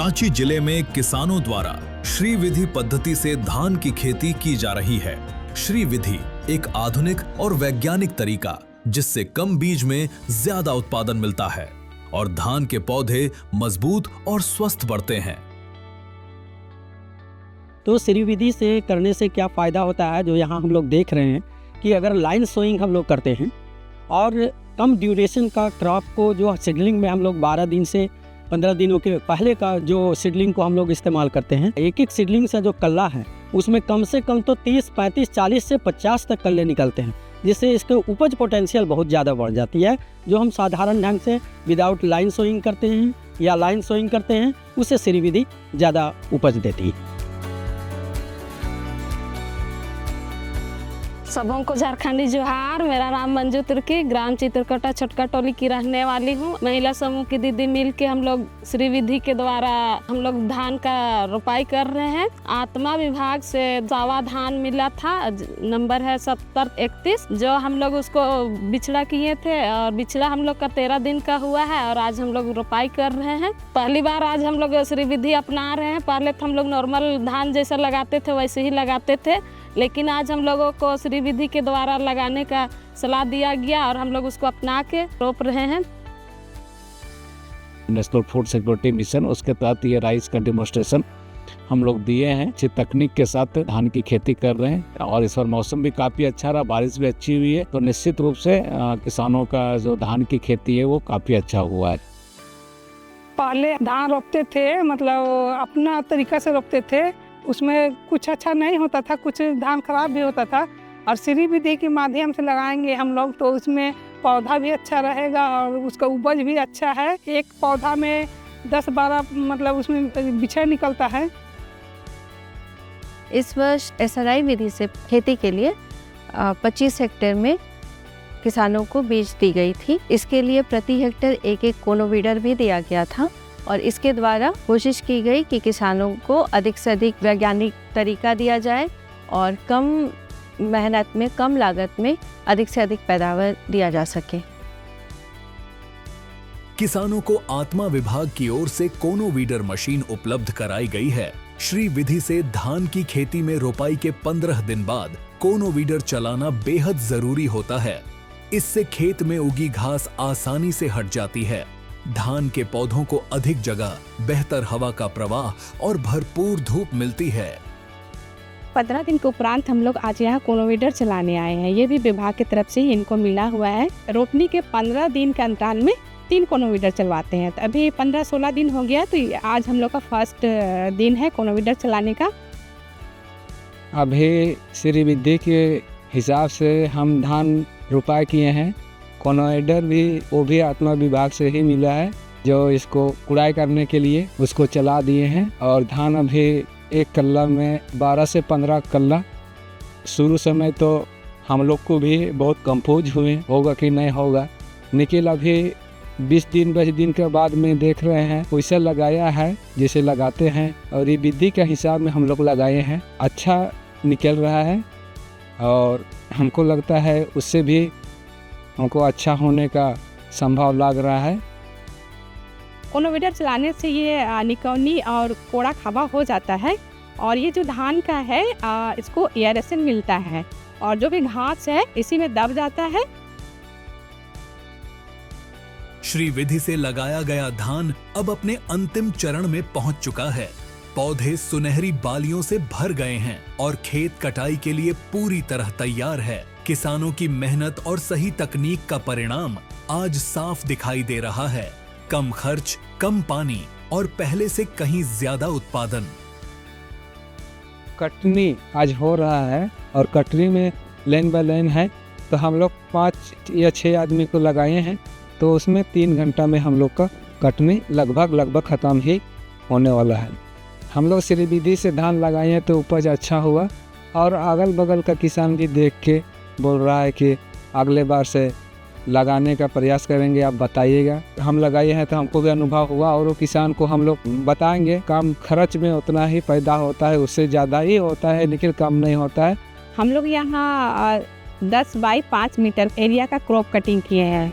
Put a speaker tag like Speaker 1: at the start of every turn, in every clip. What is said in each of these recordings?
Speaker 1: रांची जिले में किसानों द्वारा श्री विधि पद्धति से धान की खेती की जा रही है। श्री विधि एक आधुनिक और वैज्ञानिक तरीका जिससे कम बीज में ज्यादा उत्पादन मिलता है और धान के पौधे मजबूत और स्वस्थ बढ़ते हैं।
Speaker 2: तो श्री विधि से करने से क्या फ़ायदा होता है, जो यहाँ हम लोग देख रहे हैं कि अगर लाइन सोइंग हम लोग करते हैं और कम ड्यूरेशन का क्रॉप को, जो सीडलिंग में हम लोग 12 दिन से 15 दिनों के पहले का जो सीडलिंग को हम लोग इस्तेमाल करते हैं, एक एक सीडलिंग से जो कल्ला है उसमें कम से कम तो 30, 35, 40 से 50 तक कल्ले निकलते हैं, जिससे इसके उपज पोटेंशियल बहुत ज़्यादा बढ़ जाती है। जो हम साधारण ढंग से विदाउट लाइन सोइंग करते हैं या लाइन सोइंग करते हैं, उससे श्री विधि ज़्यादा उपज देती है।
Speaker 3: सबों को झारखंडी जोहार। मेरा नाम मंजू तुर्की, ग्राम चित्रकोटा छोटका टोली की रहने वाली हूँ। महिला समूह की दीदी मिल के हम लोग श्री विधि के द्वारा हम लोग धान का रोपाई कर रहे हैं। आत्मा विभाग से सावा धान मिला था, नंबर है 7031, जो हम लोग उसको बिछड़ा किए थे और बिछड़ा हम लोग का 13 दिन का हुआ है और आज हम लोग रोपाई कर रहे हैं। पहली बार आज हम लोग श्री विधि अपना रहे हैं। पहले तो हम लोग नॉर्मल धान जैसा लगाते थे वैसे ही लगाते थे, लेकिन आज हम लोगों को श्री विधि के द्वारा लगाने का सलाह दिया गया और हम लोग उसको अपना के रोप रहे हैं।
Speaker 4: नेशनल फूड सिक्योरिटी मिशन, उसके तहत ये राइस का डेमोन्स्ट्रेशन हम लोग दिए हैं। अच्छी तकनीक के साथ धान की खेती कर रहे हैं और इस बार मौसम भी काफ़ी अच्छा रहा, बारिश भी अच्छी हुई है, तो निश्चित रूप से किसानों का जो धान की खेती है वो काफ़ी अच्छा हुआ है।
Speaker 5: पहले धान रोपते थे, मतलब अपना तरीका से रोपते थे, उसमें कुछ अच्छा नहीं होता था, कुछ धान खराब भी होता था। और श्री विधि के माध्यम से लगाएंगे हम लोग तो उसमें पौधा भी अच्छा रहेगा और उसका उपज भी अच्छा है। एक पौधा में 10-12 मतलब उसमें बिछड़ निकलता है।
Speaker 6: इस वर्ष SRI विधि से खेती के लिए 25 हेक्टेयर में किसानों को बीज दी गई थी। इसके लिए प्रति हेक्टेयर एक कोनोवीडर भी दिया गया था और इसके द्वारा कोशिश की गई कि किसानों को अधिक से अधिक वैज्ञानिक तरीका दिया जाए और कम मेहनत में, कम लागत में अधिक से अधिक पैदावार दिया जा सके।
Speaker 1: किसानों को आत्मा विभाग की ओर से कोनोवीडर मशीन उपलब्ध कराई गई है। श्री विधि से धान की खेती में रोपाई के 15 दिन बाद कोनोवीडर चलाना बेहद जरूरी होता है। इससे खेत में उगी घास आसानी से हट जाती है। धान के पौधों को अधिक जगह, बेहतर हवा का प्रवाह और भरपूर धूप मिलती है।
Speaker 7: 15 दिन के उपरांत हम लोग आज यहाँ कोनोवीडर चलाने आए हैं। ये भी विभाग की तरफ से इनको मिला हुआ है। रोपनी के 15 दिन के अंतराल में 3 कोनोवीडर चलवाते हैं। तो अभी 15-16 दिन हो गया, तो आज हम लोग का फर्स्ट दिन है कोनोवीडर चलाने का।
Speaker 4: अभी श्री विधि के हिसाब से हम धान रोपाई किए हैं। कोनोवीडर भी वो भी आत्मा विभाग से ही मिला है, जो इसको कुड़ाई करने के लिए उसको चला दिए हैं। और धान अभी एक कल्ला में 12 से 15 कल्ला। शुरू समय तो हम लोग को भी बहुत कंफ्यूज हुए होगा कि नहीं होगा, लेकिन अभी 20 दिन के बाद में देख रहे हैं वैसे लगाया है जैसे लगाते हैं और ये विधि के हिसाब में हम लोग लगाए हैं। अच्छा निकल रहा है और हमको लगता है उससे भी हमको अच्छा होने का संभव लग रहा है।
Speaker 7: कोनोवीडर चलाने से ये निकौनी और कोड़ा खाबा हो जाता है और ये जो धान का है इसको एयरेशन मिलता है और जो भी घास है इसी में दब जाता है।
Speaker 1: श्री विधि से लगाया गया धान अब अपने अंतिम चरण में पहुंच चुका है। पौधे सुनहरी बालियों से भर गए हैं और खेत कटाई के लिए पूरी तरह तैयार है। किसानों की मेहनत और सही तकनीक का परिणाम आज साफ दिखाई दे रहा है। कम खर्च, कम पानी और पहले से कहीं ज्यादा उत्पादन।
Speaker 4: कटनी आज हो रहा है और कटनी में लाइन बाय लाइन है, तो हम लोग 5 या 6 आदमी को लगाए हैं, तो उसमें 3 घंटा में हम लोग का कटनी लगभग ख़त्म ही होने वाला है। हम लोग श्री विधि से धान लगाए हैं तो उपज अच्छा हुआ और अगल बगल का किसान भी देख के बोल रहा है कि अगले बार से लगाने का प्रयास करेंगे, आप बताइएगा। हम लगाए हैं तो हमको भी अनुभव हुआ और वो किसान को हम लोग बताएंगे। कम खर्च में उतना ही पैदा होता है, उससे ज़्यादा ही होता है लेकिन कम नहीं होता है।
Speaker 7: हम लोग यहाँ 10 बाई 5 मीटर एरिया का क्रॉप कटिंग किए हैं।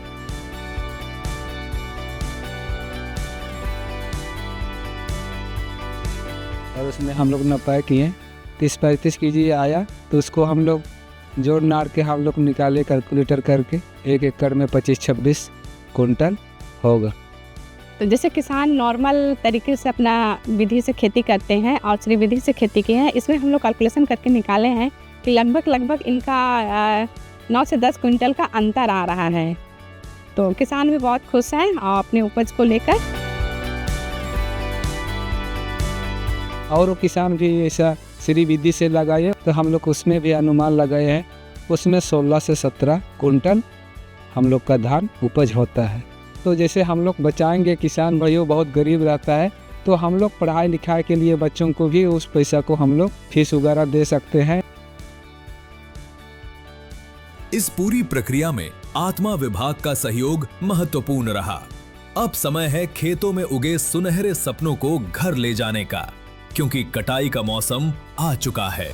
Speaker 4: और उसमें हम लोग नपाए किए 30-35 kg आया, तो उसको हम लोग जोड़ नाड़ के हम लोग निकाले कैलकुलेटर करके 1 एकड़ में 25-26 कुंटल होगा।
Speaker 7: तो जैसे किसान नॉर्मल तरीके से अपना विधि से खेती करते हैं और श्री विधि से खेती किए हैं, इसमें हम लोग कैलकुलेशन करके निकाले हैं कि लगभग इनका 9 से 10 क्विंटल का अंतर आ रहा है। तो किसान भी बहुत खुश हैं और अपने उपज को लेकर।
Speaker 4: और वो किसान भी ऐसा श्री विधि से लगाए, तो हम लोग उसमें भी अनुमान लगाए हैं, उसमें 16 से 17 कुंटल हम लोग का धान उपज होता है। तो जैसे हम लोग बचाएंगे, किसान भाइयों बहुत गरीब रहता है, तो हम लोग पढ़ाई लिखाई के लिए बच्चों को भी उस पैसा को हम लोग फीस वगैरह दे सकते हैं।
Speaker 1: इस पूरी प्रक्रिया में आत्मा विभाग का सहयोग महत्वपूर्ण रहा। अब समय है खेतों में उगे सुनहरे सपनों को घर ले जाने का, क्योंकि कटाई का मौसम आ चुका है।